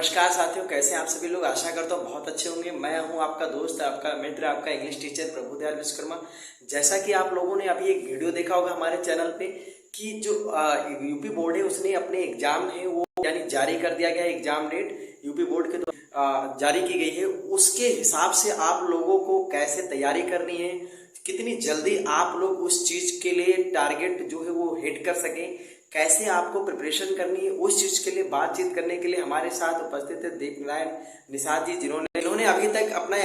नमस्कार साथियों, कैसे हैं आप सभी लोग। आशा करता हूँ बहुत अच्छे होंगे। मैं हूँ आपका दोस्त, आपका मित्र, आपका इंग्लिश टीचर प्रभुदयाल विश्वकर्मा। जैसा कि आप लोगों ने अभी एक वीडियो देखा होगा हमारे चैनल पे कि जो यूपी बोर्ड है उसने अपने एग्जाम है वो यानी जारी कर दिया गया है। एग्जाम डेट यूपी बोर्ड के द्वारा जारी की गई है। उसके हिसाब से आप लोगों को कैसे तैयारी करनी है, कितनी जल्दी आप लोग उस चीज के लिए टारगेट जो है वो हिट कर सकें, कैसे आपको प्रिपरेशन करनी है, उस चीज के लिए बातचीत करने के लिए हमारे साथ उपस्थित है दीपनारायण निषाद जी, जिन्होंने अभी तक अपना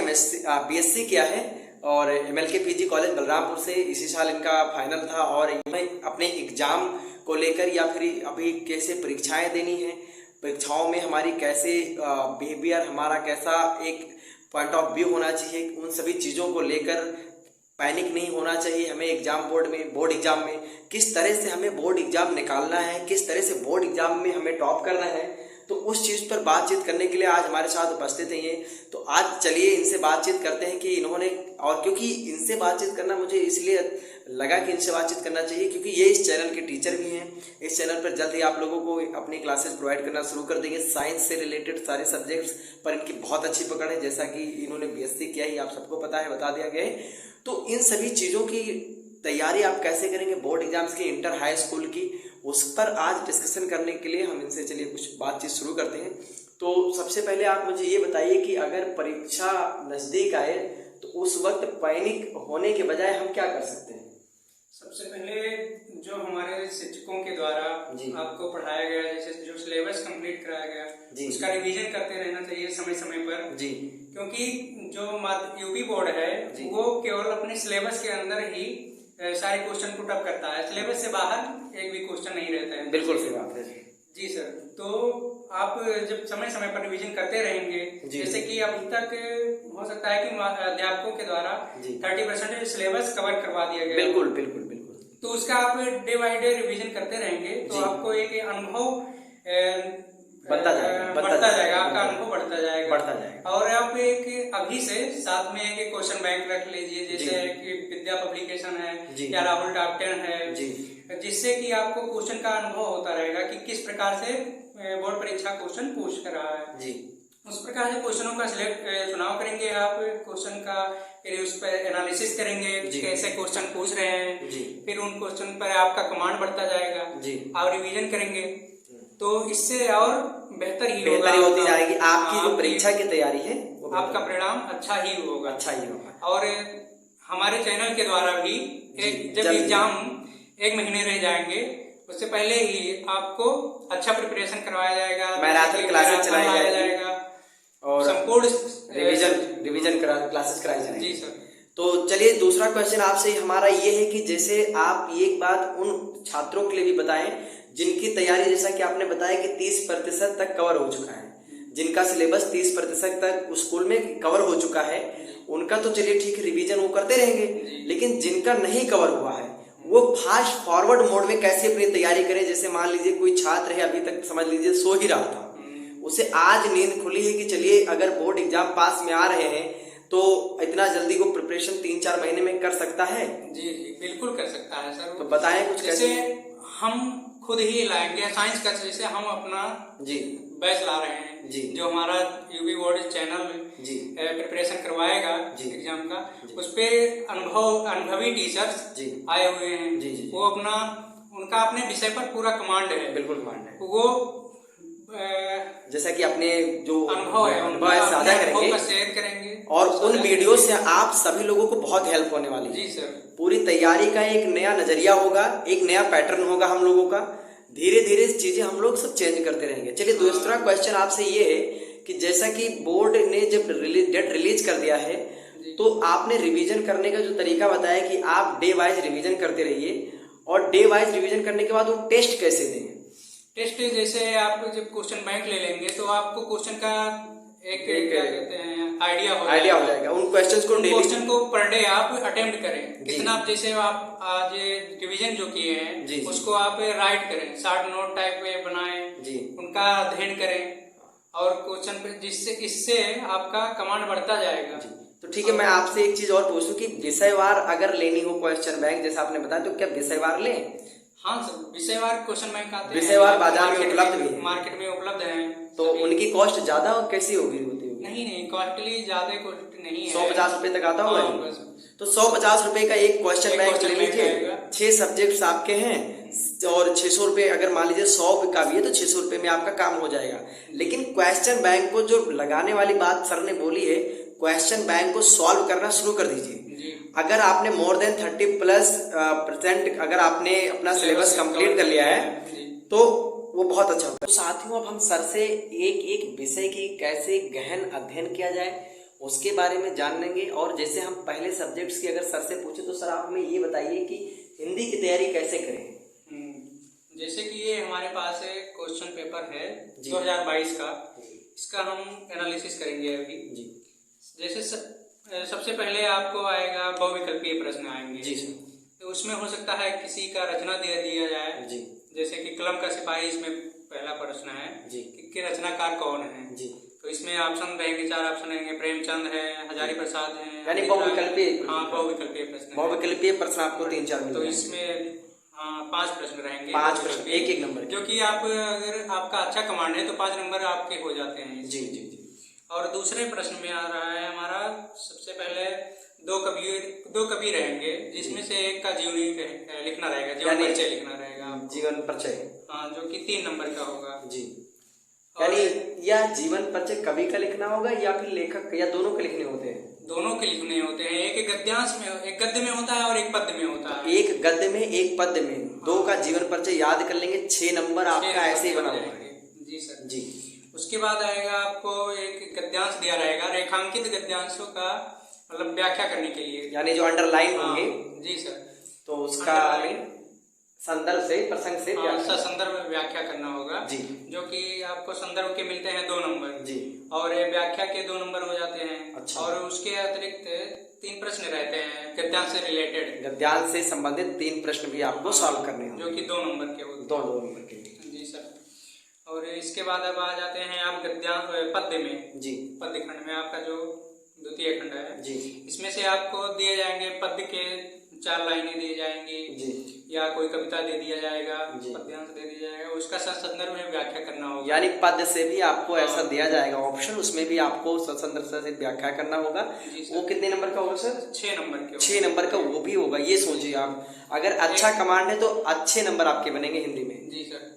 बीएससी किया है और एमएलके पीजी कॉलेज बलरामपुर से इसी साल इनका फाइनल था। और अपने एग्जाम को लेकर या फिर अभी कैसे परीक्षाएं देनी है, परीक्षाओं में हमारी कैसे बिहेवियर, हमारा कैसा एक पॉइंट ऑफ व्यू होना चाहिए, उन सभी चीज़ों को लेकर पैनिक नहीं होना चाहिए हमें। एग्जाम बोर्ड एग्जाम में किस तरह से हमें बोर्ड एग्जाम निकालना है, किस तरह से बोर्ड एग्जाम में हमें टॉप करना है, तो उस चीज़ पर बातचीत करने के लिए आज हमारे साथ उपस्थित हैं ये। तो आज चलिए इनसे बातचीत करते हैं कि इन्होंने, और क्योंकि इनसे बातचीत करना मुझे इसलिए लगा कि इनसे बातचीत करना चाहिए क्योंकि ये इस चैनल के टीचर भी हैं। इस चैनल पर जल्द ही आप लोगों को अपनी क्लासेस प्रोवाइड करना शुरू कर देंगे। साइंस से रिलेटेड सारे सब्जेक्ट्स पर इनकी बहुत अच्छी पकड़ है। जैसा कि इन्होंने बीएससी किया ही आप सबको पता है, बता दिया गया है। तो इन सभी चीज़ों की तैयारी आप कैसे करेंगे, बोर्ड एग्जाम्स की, इंटर हाई स्कूल की, उस पर आज डिस्कशन करने के लिए हम इनसे चलिए कुछ बातचीत शुरू करते हैं। तो सबसे पहले आप मुझे ये बताइए कि अगर परीक्षा नज़दीक आए तो उस वक्त पैनिक होने के बजाय हम क्या कर सकते हैं। सबसे पहले जो हमारे शिक्षकों के द्वारा आपको पढ़ाया गया, जैसे जो सिलेबस कंप्लीट कराया गया, उसका रिवीजन करते रहना चाहिए समय समय पर जी। क्योंकि जो यूपी बोर्ड है वो केवल अपने सिलेबस के अंदर ही सारे क्वेश्चन पुट अप करता है, सिलेबस से बाहर एक भी क्वेश्चन नहीं रहता है। बिल्कुल सही बात है जी सर। तो आप जब समय समय पर रिवीजन करते रहेंगे, जैसे कि अभी तक हो सकता है कि अध्यापकों के द्वारा 30% सिलेबस कवर करवा दिया गया। बिल्कुल बिल्कुल बिल्कुल। तो उसका आप डे बाय डे रिवीजन करते रहेंगे तो आपको एक अनुभव बढ़ता जाएगा, आपका अनुभव बढ़ता जाएगा। और आप एक अभी से साथ में एक क्वेश्चन बैंक रख लीजिए, जैसे कि विद्या पब्लिकेशन है या राहुल टॉप 10 है, जिससे कि आपको क्वेश्चन का अनुभव होता रहेगा कि किस प्रकार से बोर्ड परीक्षा क्वेश्चन पूछ कर रहा है जी। उस प्रकार से क्वेश्चनों का चुनाव करेंगे आप, क्वेश्चन का फिर उस पर एनालिसिस करेंगे कैसे क्वेश्चन पूछ रहे हैं जी। फिर उन क्वेश्चन पर आपका कमांड बढ़ता जाएगा जी। आप रिवीजन करेंगे तो इससे और बेहतर होती जाएगी आपकी जो परीक्षा की तैयारी है, आपका परिणाम अच्छा ही होगा। और हमारे चैनल के द्वारा भी जब एग्जाम 1 महीने रह जाएंगे उससे पहले ही आपको अच्छा प्रिपरेशन करवाया जाएगा, मैराथन क्लासेस चलाया जाएगा और संपूर्ण रिवीजन क्लासेस कराई जाएंगी जी सर। तो चलिए दूसरा क्वेश्चन आपसे हमारा ये है कि जैसे आप एक बात उन छात्रों के लिए भी बताएं जिनकी तैयारी, जैसा कि आपने बताया कि 30% तक कवर हो चुका है, जिनका सिलेबस 30% तक स्कूल में कवर हो चुका है, उनका तो चलिए ठीक है, रिवीजन वो करते रहेंगे। लेकिन जिनका नहीं कवर हुआ है वो फास्ट फॉरवर्ड मोड में कैसे अपनी तैयारी करें। जैसे मान लीजिए कोई छात्र है, अभी तक समझ लीजिए सो ही रहा था, उसे आज नींद खुली है कि चलिए अगर बोर्ड एग्जाम पास में आ रहे हैं तो इतना जल्दी वो प्रिपरेशन 3-4 महीने में कर सकता है। जी बिल्कुल कर सकता है सर। तो बताएं कुछ कैसे। हम खुद ही लाएंगे साइंस का, जैसे हम अपना जी बैच ला रहे हैं जी, जो हमारा यूपी बोर्ड चैनल में जी प्रिपरेशन करवाएगा एग्जाम का, उस पे अनुभवी टीचर्स जी आए हुए हैं जी। वो उनका अपने विषय पर पूरा कमांड है। बिल्कुल कमांड है। वो जैसा कि अपने जो अनुभव है साझा करेंगे, शेयर करेंगे और उन वीडियो से आप सभी लोगों को बहुत हेल्प होने वाली है जी सर। पूरी तैयारी का एक नया नजरिया होगा, एक नया पैटर्न होगा हम लोगों का। धीरे धीरे चीजें हम लोग सब चेंज करते रहेंगे। चलिए दूसरा क्वेश्चन आपसे ये है कि जैसा कि बोर्ड ने जब डेट रिलीज कर दिया है तो आपने रिवीजन करने का जो तरीका बताया कि आप डे वाइज रिवीजन करते रहिए, और डे वाइज रिवीजन करने के बाद वो टेस्ट कैसे देंगे। टेस्ट जैसे आप जब क्वेश्चन बैंक ले लेंगे तो आपको क्वेश्चन का एक क्या कहते हैं आइडिया हो जाएगा। उन क्वेश्चन को पर डे आप अटेम्प्ट करें कितना, जैसे आप आज रिवीजन जो किए हैं उसको आप राइट करें, शॉर्ट नोट टाइप में बनाएं जी, उनका अध्ययन करें और क्वेश्चन पे, जिससे इससे आपका कमांड बढ़ता जाएगा जी। तो ठीक है, मैं आपसे एक चीज और पूछूं कि विषयवार अगर लेनी हो क्वेश्चन बैंक जैसा आपने बताया तो क्या विषयवार लें। हाँ सर, विषयवार क्वेश्चन बैंक आते हैं, विषयवार बाजार में उपलब्ध भी है, मार्केट में उपलब्ध हैं। तो उनकी कॉस्ट ज्यादा कैसी होगी होती होगी? नहीं, कॉस्टली ज्यादा कॉस्ट नहीं है, 150 रुपए तक आता होगा। हाँ, बस। तो 150 रुपए का एक क्वेश्चन बैंक ले लीजिए, 6 सब्जेक्ट्स आपके हैं और 600 रुपए, अगर मान लीजिए 100 का भी है तो 600 रुपए में आपका काम हो जाएगा। लेकिन क्वेश्चन बैंक को जो लगाने वाली बात सर ने बोली है, क्वेश्चन बैंक को सॉल्व करना शुरू कर दीजिए। अगर आपने मोर देन 30+% अगर आपने अपना सिलेबस कंप्लीट कर लिया है तो वो बहुत अच्छा होता है। तो साथियों, अब हम सर से एक एक विषय की कैसे गहन अध्ययन किया जाए उसके बारे में जान लेंगे। और जैसे हम पहले सब्जेक्ट्स की अगर सर से पूछे तो सर आप हमें ये बताइए कि हिंदी की तैयारी कैसे करें। जैसे कि ये हमारे पास एक क्वेश्चन पेपर है 2022 का, इसका हम एनालिसिस करेंगे अभी जी। जैसे सबसे पहले आपको आएगा बहुविकल्पीय प्रश्न आएंगे जी सर। तो उसमें हो सकता है किसी का रचना दे दिया जाए जी, जैसे कि कलम का सिपाही, इसमें पहला प्रश्न है जी कि रचनाकार कौन है जी। तो इसमें ऑप्शन रहेंगे, 4 ऑप्शन रहेंगे, प्रेमचंद है, हजारी प्रसाद है, यानी बहुविकल्पीय। हाँ, बहुविकल्पीय प्रश्न, बहुविकल्पीय प्रश्न आपको 3-4 मिल तो इसमें 5 प्रश्न रहेंगे, 5 प्रश्न, एक नंबर, जो कि आप अगर आपका अच्छा कमांड है तो 5 नंबर आपके हो जाते हैं जी जी जी। और दूसरे प्रश्न में आ रहा है हमारा, सबसे पहले दो कवि रहेंगे, जिसमें से एक का जीवनी लिखना रहेगा, जीवन परिचय लिखना रहेगा, जीवन परिचय, हाँ, जो कि 3 नंबर का होगा जी। यानी या जीवन परिचय कवि का लिखना होगा या फिर लेखक, या दोनों के लिखने होते हैं? दोनों के लिखने होते हैं। एक गद्यांश में, एक गद्य में होता है और एक पद्य में होता है। एक गद्य में एक पद्य में, हाँ। 2 का जीवन परिचय याद कर लेंगे, 6 नंबर आपका ऐसे ही बना हुआ है जी सर जी। उसके बाद आएगा आपको एक गद्यांश दिया रहेगा, रेखांकित गद्यांशों का मतलब व्याख्या करने के लिए, यानी जो अंडरलाइन होंगे जी सर। तो उसका संदर्भ से, प्रसंग से संदर्भ में व्याख्या करना होगा जी, जो कि आपको संदर्भ के मिलते हैं 2 नंबर जी, और व्याख्या के 2 नंबर हो जाते हैं। अच्छा। और उसके अतिरिक्त 3 प्रश्न रहते हैं गद्यांश से रिलेटेड, गद्यांश से संबंधित 3 प्रश्न भी आपको सॉल्व करने हैं, जो कि 2 नंबर के होते हैं, 2 नंबर के जी सर। और इसके बाद अब आ जाते हैं आप गद्यांश पद्य में जी, पद्य खंड में आपका जो द्वितीय खंड है जी, इसमें से आपको दिए जाएंगे पद्य के 4 लाइनें दी जाएंगी जी, या कोई कविता दे दिया जाएगा, पद्यांश दे दिया जाएगा, उसका संदर्भ में व्याख्या करना होगा। यानी पद्य से भी आपको ऐसा दिया जाएगा ऑप्शन, उसमें भी आपको संदर्भ से व्याख्या करना होगा। वो कितने नंबर का होगा सर? 6 नंबर के, 6 नंबर का वो भी होगा। ये सोचिए आप, अगर अच्छा कमांड है तो अच्छे नंबर आपके बनेंगे हिंदी में जी सर।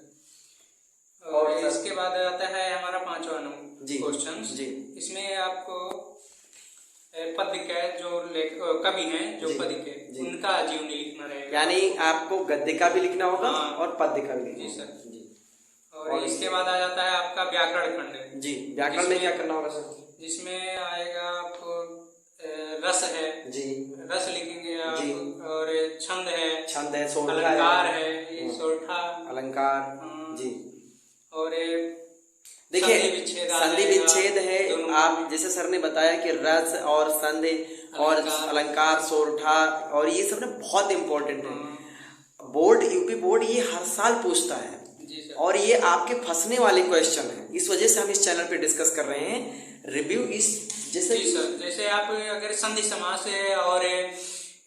और इसके बाद आता है हमारा 5वां क्वेश्चन जी। इसमें आपको पद्य के जो कवि हैं, जो पद्य के, उनका जीवनी लिखना रहेगा, यानी आपको गद्य का भी लिखना होगा और पद्य का भी लिखना जी सर जी। और इसके बाद आ जाता है आपका व्याकरण खंड जी। व्याकरण में क्या करना होगा सर? जिसमें आएगा आपको रस है जी, रस लिखेंगे आप जी, और छंद है, अलंकार है, ये सोरठा अलंकार जी। और देखिए संधि विच्छेद है, आप जैसे सर ने बताया कि रस और संधि और अलंकार, सोरठा, और ये सब ना बहुत इम्पोर्टेंट है। बोर्ड, यूपी बोर्ड ये हर साल पूछता है और ये आपके फंसने वाले क्वेश्चन है, इस वजह से हम इस चैनल पे डिस्कस कर रहे हैं रिव्यू। इस जैसे आप अगर संधि समास है और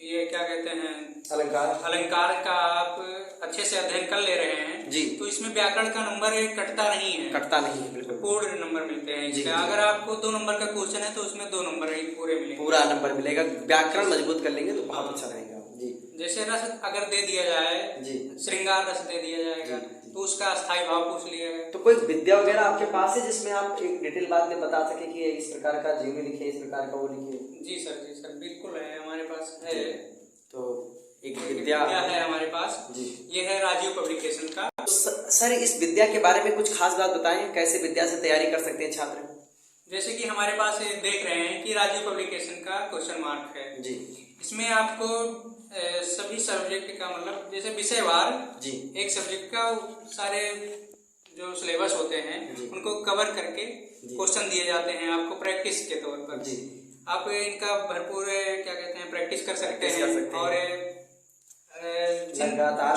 ये क्या कहते हैं अलंकार का आप अच्छे से अध्ययन कर ले रहे हैं जी, तो इसमें व्याकरण का नंबर कटता नहीं है, बिल्कुल पूर्ण नंबर मिलते हैं जी। अगर आपको 2 नंबर का क्वेश्चन है तो उसमें 2 नंबर ही पूरे मिलेंगे, पूरा नंबर मिलेगा। व्याकरण मजबूत कर लेंगे तो बहुत अच्छा रहेगा जी। जैसे रस अगर दे दिया जाए जी, श्रृंगार रस दे दिया जाएगा तो उसका स्थायी भाव पूछ लिया है। तो कोई विद्या वगैरह आपके पास है जिसमें आप एक डिटेल बात में बता सके कि इस प्रकार का जीवनी लिखिए, इस प्रकार का वो लिखिए? जी सर बिल्कुल है, हमारे पास है। तो एक विद्या है हमारे पास जी, ये है राजीव पब्लिकेशन का। तो सर इस विद्या के बारे में कुछ खास बात बताएं, कैसे विद्या से तैयारी कर सकते हैं छात्र? जैसे कि हमारे पास देख रहे हैं कि राजीव पब्लिकेशन का क्वेश्चन मार्क है जी, इसमें आपको सभी सब्जेक्ट का मतलब जैसे विषयवार जी, एक सब्जेक्ट का सारे जो सिलेबस होते हैं उनको कवर करके क्वेश्चन दिए जाते हैं आपको प्रैक्टिस के तौर पर जी। आप इनका भरपूर क्या कहते हैं प्रैक्टिस कर सकते हैं। और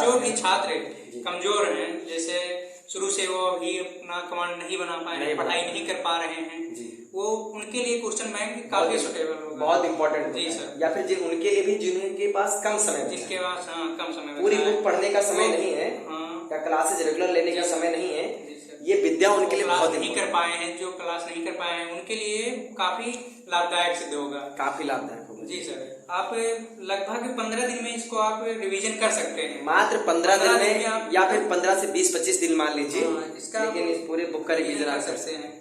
जो भी छात्र कमजोर हैं, जैसे शुरू से वो अभी अपना कमांड नहीं बना पाए हैं, पढ़ाई नहीं कर पा रहे हैं, वो उनके लिए क्वेश्चन बैंक काफी सुटेबल होगा, बहुत इंपॉर्टेंट जी सर। या फिर उनके लिए भी जिनके पास कम समय, जिनके पास कम समय, पूरी बुक पढ़ने का समय नहीं है या क्लासेस रेगुलर लेने का समय नहीं है, ये विद्या उनके लिए बहुत नहीं कर पाए हैं, जो क्लास नहीं कर पाए हैं उनके लिए काफी लाभदायक सिद्ध होगा, काफी लाभदायक होगा। जी सर। आप लगभग 15 दिन में इसको आप रिवीजन कर सकते हैं, मात्र 15 दिन में या फिर 15 से 20-25 दिन मान लीजिए, इसका लेकिन इस पूरे बुक का रिवीजन आप कर सकते हैं।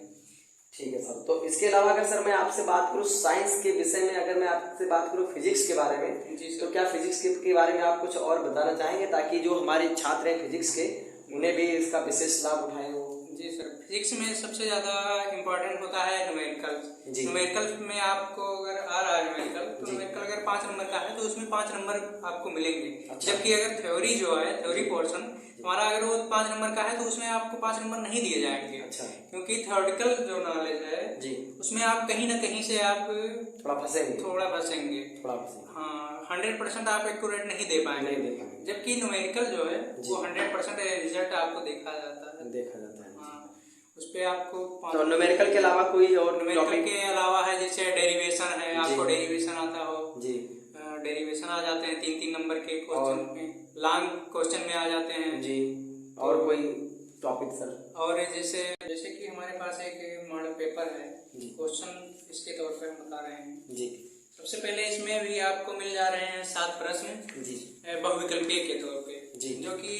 ठीक है सर। तो इसके अलावा अगर सर मैं आपसे बात करूँ साइंस के विषय में, अगर मैं आपसे बात करूँ फिजिक्स के बारे में, तो क्या फिजिक्स के बारे में आप कुछ और बताना चाहेंगे ताकि जो हमारे छात्र हैं फिजिक्स के उन्हें भी इसका विशेष लाभ उठाए हो? जी सर, फिजिक्स में सबसे ज्यादा इम्पोर्टेंट होता है न्यूमेरिकल। न्यूमेरिकल में आपको अगर आ रहा है न्यूमेरिकल, तो न्यूमेरिकल अगर 5 नंबर का है तो उसमें 5 नंबर आपको मिलेंगे। अच्छा। जबकि अगर थ्योरी जो है, थ्योरी पोर्शन हमारा अगर वो 5 नंबर का है तो उसमें आपको 5 नंबर नहीं दिए जाएंगे। अच्छा। क्योंकि थ्योरेटिकल जो नॉलेज है जी, उसमें आप कहीं ना कहीं से आप थोड़ा फंसेंगे। हाँ, 100% आप एक्यूरेट नहीं दे पाएंगे। जबकि न्यूमेरिकल जो है वो 100% रिजल्ट आपको देखा जाता है। हाँ, उस पे आपको तो न्यूमेरिकल के अलावा कोई और न्यूमेरिकल के अलावा है जैसे डेरिवेशन है, आपको डेरिवेशन आता हो जी, डेरिवेशन आ जाते हैं 3-3 नंबर के क्वेश्चन में, लॉन्ग क्वेश्चन में आ जाते हैं जी। और कोई टॉपिक सर? और जैसे कि हमारे पास एक मॉडल पेपर है, क्वेश्चन इसके तौर पर हम बता रहे हैं जी। सबसे पहले इसमें भी आपको मिल जा रहे हैं 7 प्रश्न जी, बहुविकल्पीय के तौर पे जी, जो कि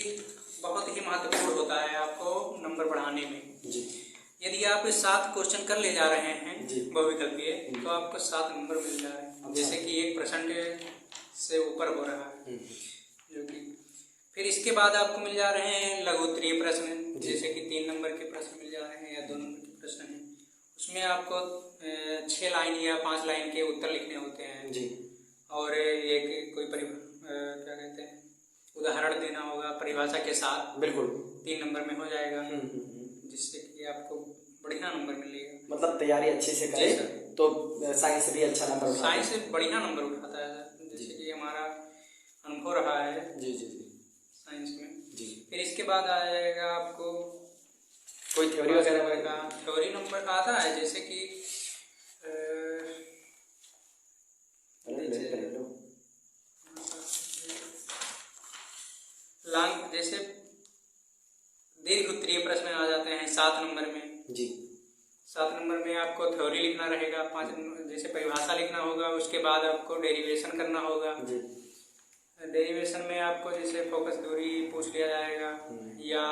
बहुत ही महत्वपूर्ण होता है आपको नंबर बढ़ाने में जी। यदि आप 7 क्वेश्चन कर ले जा रहे हैं बहुविकल्पीय, तो आपको 7 नंबर मिल जा रहे हैं। जैसे कि 1% से ऊपर हो रहा है जो कि। फिर इसके बाद आपको मिल जा रहे हैं लघु उत्तरीय प्रश्न, जैसे कि 3 नंबर के प्रश्न मिल जा रहे हैं या 2 नंबर के प्रश्न हैं। उसमें आपको 6 लाइन या 5 लाइन के उत्तर लिखने होते हैं जी। और एक कोई क्या कहते हैं उदाहरण देना होगा परिभाषा के साथ, बिल्कुल 3 नंबर में हो जाएगा, जिससे कि आपको बढ़िया नंबर मिलेगा। मतलब तैयारी अच्छे से करें तो साइंस भी अच्छा नंबर, साइंस से बढ़िया नंबर उठाता है, जैसे कि हमारा अनुभव रहा है जी जी जी साइंस में जी। फिर इसके बाद आ जाएगा आपको कोई थ्योरी वगैरह का, थ्योरी नंबर आता है जैसे कि लॉन्ग, जैसे दीर्घ उत्तरीय प्रश्न आ जाते हैं 7 नंबर में जी। 7 नंबर में आपको थ्योरी लिखना रहेगा, 5 जैसे परिभाषा लिखना होगा, उसके बाद आपको डेरिवेशन करना होगा जी। डेरिवेशन में आपको जैसे फोकस दूरी पूछ लिया जाएगा या।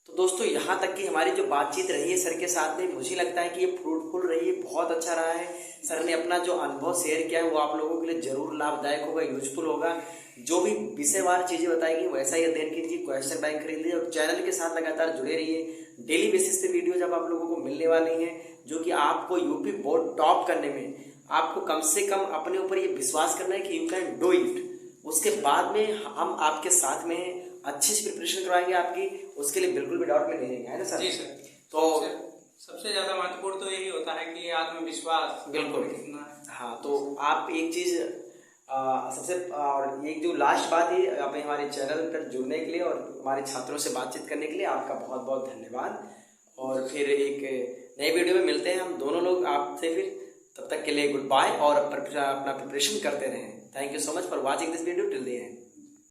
तो दोस्तों यहाँ तक की हमारी जो बातचीत रही है सर के साथ में, मुझे लगता है कि ये फ्रूटफुल रही है, बहुत अच्छा रहा है। सर ने अपना जो अनुभव शेयर किया है वो आप लोगों के लिए जरूर लाभदायक होगा, यूजफुल होगा। जो भी विषयवार चीजें बताएगी वैसा ही अध्ययन कीजिए, क्वेश्चन बैंक खरीद लीजिए और चैनल के साथ लगातार जुड़े रहिए। डेली बेसिस पे वीडियो जब आप लोगों को मिलने वाली हैं, जो कि आपको यूपी बोर्ड टॉप करने में आपको कम से कम अपने ऊपर ये विश्वास करना है कि यू कैन डू इट। उसके बाद में हम आपके साथ में अच्छी से प्रिपरेशन करवाएंगे आपकी, उसके लिए बिल्कुल भी डाउट में नहीं रहेंगे, है ना सर? जी सर। तो सबसे ज्यादा महत्वपूर्ण तो यही होता है कि आत्मविश्वास, बिल्कुल। हाँ, तो आप एक चीज सबसे और एक जो लास्ट बात है, अपने हमारे चैनल पर जुड़ने के लिए और हमारे छात्रों से बातचीत करने के लिए आपका बहुत बहुत धन्यवाद। और फिर एक नए वीडियो में मिलते हैं हम दोनों लोग आपसे, फिर तब तक के लिए गुड बाय और अपना प्रिपरेशन करते रहें। Thank you so much for watching this video till the end.